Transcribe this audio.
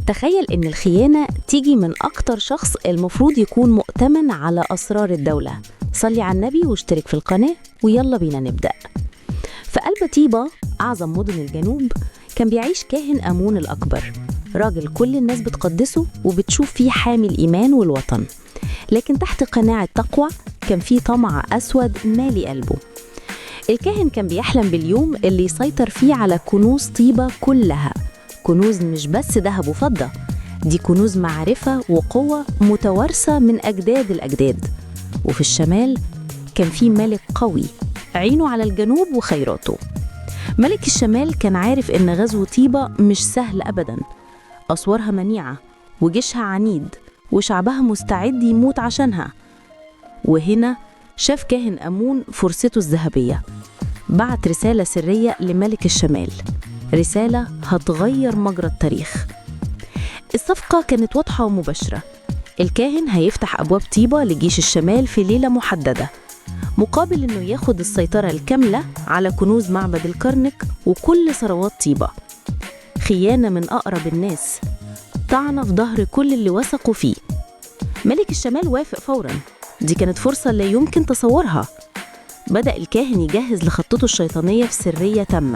تخيل إن الخيانة تيجي من أكتر شخص المفروض يكون مؤتمن على أسرار الدولة. صلي على النبي واشترك في القناة ويلا بينا نبدأ. في قلب طيبة، أعظم مدن الجنوب، كان بيعيش كاهن آمون الأكبر، راجل كل الناس بتقدسه وبتشوف فيه حامي الإيمان والوطن. لكن تحت قناع التقوى كان فيه طمع أسود مالي قلبه. الكاهن كان بيحلم باليوم اللي يسيطر فيه على كنوز طيبة كلها، كنوز مش بس ذهب وفضة، دي كنوز معرفة وقوة متوارثة من أجداد الأجداد. وفي الشمال كان في ملك قوي عينه على الجنوب وخيراته. ملك الشمال كان عارف إن غزو طيبة مش سهل أبداً، أسوارها منيعة وجيشها عنيد وشعبها مستعد يموت عشانها. وهنا شاف كاهن آمون فرصته الذهبية، بعت رسالة سرية لملك الشمال، رسالة هتغير مجرى التاريخ. الصفقة كانت واضحة ومباشرة، الكاهن هيفتح أبواب طيبة لجيش الشمال في ليلة محددة، مقابل إنه ياخد السيطرة الكاملة على كنوز معبد الكرنك وكل ثروات طيبة. خيانة من أقرب الناس، طعنة في ظهر كل اللي وثقوا فيه. ملك الشمال وافق فوراً، دي كانت فرصة لا يمكن تصورها. بدأ الكاهن يجهز لخطته الشيطانية في سرية تامة.